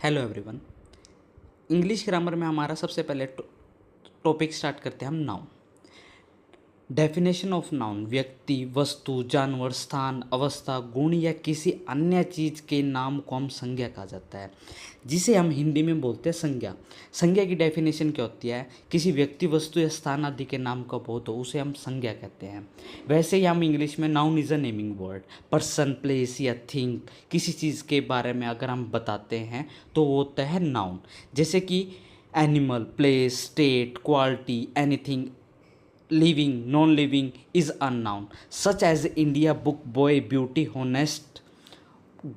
Hello everyone. English grammar में हमारा सबसे पहले टॉपिक स्टार्ट करते हैं हम नाउन। डेफिनेशन ऑफ नाउन व्यक्ति, वस्तु, जानवर, स्थान, अवस्था, गुण या किसी अन्य चीज़ के नाम को हम संज्ञा कहा जाता है, जिसे हम हिंदी में बोलते हैं संज्ञा। संज्ञा की डेफिनेशन क्या होती है? किसी व्यक्ति, वस्तु या स्थान आदि के नाम का बोध हो उसे हम संज्ञा कहते हैं। वैसे ही हम इंग्लिश में noun is a naming word. Person, place या थिंग, किसी चीज़ के बारे में अगर हम बताते हैं तो वो होता है नाउन। जैसे कि animal, place, state, quality, anything, living, non-living is a noun, such as India, book, boy, beauty, honest,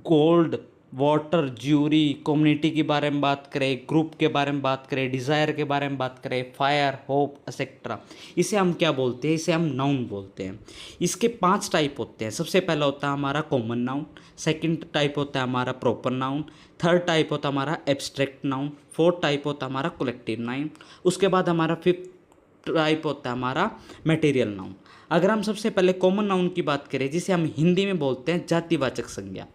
gold, water, jury. Community के बारे में बात करें, ग्रुप के बारे में बात करें, डिज़ायर के बारे में बात करें, फायर, होप, एक्सेट्रा, इसे हम क्या बोलते हैं? इसे हम नाउन बोलते हैं। इसके 5 टाइप होते हैं। सबसे पहला होता है हमारा कॉमन नाउन, सेकंड टाइप होता है हमारा प्रॉपर नाउन, थर्ड टाइप होता है हमारा एब्स्ट्रैक्ट नाउन, फोर्थ टाइप होता है हमारा कलेक्टिव नाउन, उसके बाद हमारा फिफ्थ टाइप होता है हमारा मटेरियल नाउन। अगर हम सबसे पहले कॉमन नाउन की बात करें, जिसे हम हिंदी में बोलते हैं जातिवाचक संज्ञा।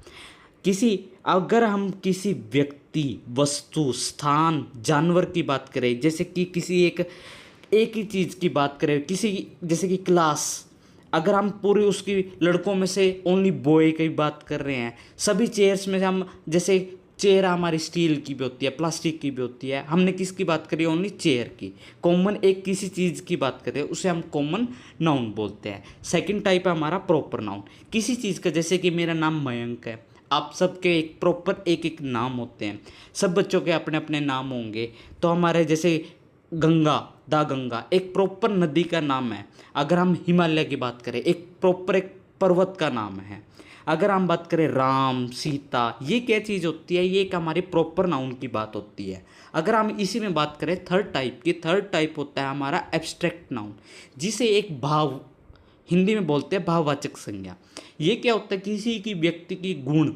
अगर हम किसी व्यक्ति, वस्तु, स्थान, जानवर की बात करें, जैसे कि किसी एक ही चीज़ की बात करें, जैसे कि क्लास, अगर हम पूरी उसकी लड़कों में से ओनली बॉय की बात कर रहे हैं, सभी चेयर्स में हम, जैसे चेयर हमारी स्टील की भी होती है, प्लास्टिक की भी होती है, हमने किसकी बात करी? ओनली चेयर की। कॉमन एक किसी चीज़ की बात करें उसे हम कॉमन नाउन बोलते हैं। सेकंड टाइप है हमारा प्रॉपर नाउन। किसी चीज़ का, जैसे कि मेरा नाम मयंक है, आप सबके एक प्रॉपर एक नाम होते हैं। सब बच्चों के अपने अपने नाम होंगे। तो हमारे जैसे गंगा, द गंगा एक प्रॉपर नदी का नाम है। अगर हम हिमालय की बात करें, एक प्रॉपर एक पर्वत का नाम है। अगर हम बात करें राम, सीता, ये क्या चीज़ होती है? ये एक हमारी प्रॉपर नाउन की बात होती है। अगर हम इसी में बात करें थर्ड टाइप होता है हमारा एब्स्ट्रैक्ट नाउन, जिसे एक भाव, हिंदी में बोलते हैं भाववाचक संज्ञा। ये क्या होता है? किसी की व्यक्ति की गुण,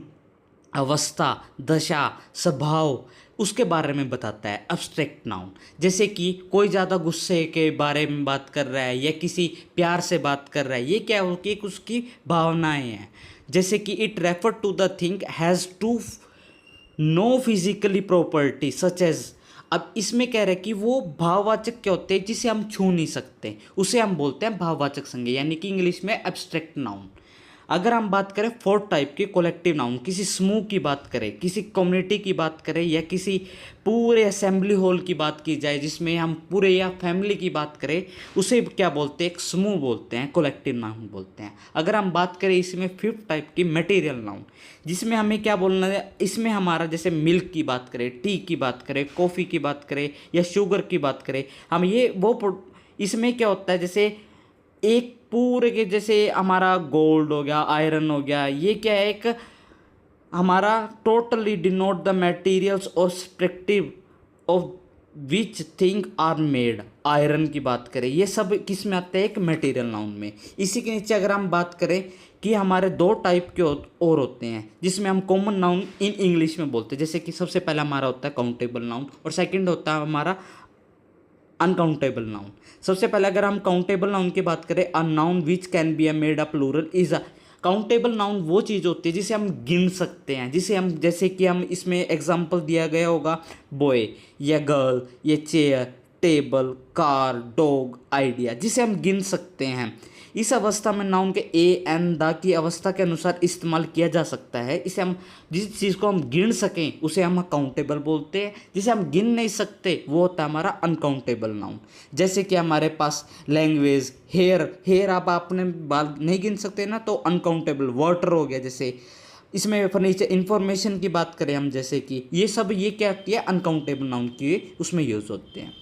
अवस्था, दशा, स्वभाव, उसके बारे में बताता है एब्स्ट्रैक्ट नाउन। जैसे कि कोई ज़्यादा गुस्से के बारे में बात कर रहा है या किसी प्यार से बात कर रहा है, ये क्या हो कि उसकी भावनाएं हैं। जैसे कि it refer to the thing has to no physically property such as. अब इसमें कह रहे हैं कि वो भाववाचक क्या होते हैं? जिसे हम छू नहीं सकते, उसे हम बोलते हैं भाववाचक संज्ञा, यानी कि इंग्लिश में एब्स्ट्रैक्ट नाउन। अगर हम बात करें फोर्थ टाइप की कलेक्टिव नाउन, किसी समूह की बात करें, किसी कम्युनिटी की बात करें या किसी पूरे असेंबली हॉल की बात की जाए, जिसमें हम पूरे या फैमिली की बात करें, उसे क्या बोलते हैं? एक समूह बोलते हैं, कलेक्टिव नाउन बोलते हैं। अगर हम बात करें इसमें फिफ्थ टाइप की मटेरियल नाउन, जिसमें हमें क्या बोलना है? इसमें हमारा जैसे मिल्क की बात करें, टी की बात करें, कॉफ़ी की बात करें या शुगर की बात करें, हम इसमें क्या होता है? जैसे एक पूरे के, जैसे हमारा गोल्ड हो गया, आयरन हो गया, ये क्या है? एक हमारा टोटली डिनोट द मटेरियल्स और respective of which thing are made. Iron की बात करें, ये सब किस में आते हैं? एक मटेरियल नाउन में। इसी के नीचे अगर हम बात करें कि हमारे 2 टाइप के और होते हैं, जिसमें हम कॉमन नाउन इन इंग्लिश में बोलते हैं। जैसे कि सबसे पहला हमारा होता है काउंटेबल नाउन और सेकंड होता है हमारा अनकाउंटेबल नाउन। सबसे पहले अगर हम काउंटेबल नाउन की बात करें, a noun which can be a made a plural is a. Countable noun वो चीज़ होती है जिसे हम गिन सकते हैं, जिसे हम, जैसे कि हम इसमें एग्जांपल दिया गया होगा बॉय या गर्ल, ये chair, table, car, dog, idea, जिसे हम गिन सकते हैं। इस अवस्था में नाउन के ए एन द की अवस्था के अनुसार इस्तेमाल किया जा सकता है। इसे हम, जिस चीज़ को हम गिन सकें उसे हम काउंटेबल बोलते हैं, जिसे हम गिन नहीं सकते वो होता है हमारा अनकाउंटेबल नाउन। जैसे कि हमारे पास लैंग्वेज, हेयर आप अपने बाल नहीं गिन सकते ना, तो अनकाउंटेबल। वाटर हो गया, जैसे इसमें फर्नीचर, इंफॉर्मेशन की बात करें हम, जैसे कि ये सब, ये क्या होती है? अनकाउंटेबल नाउन की उसमें यूज़ होते हैं।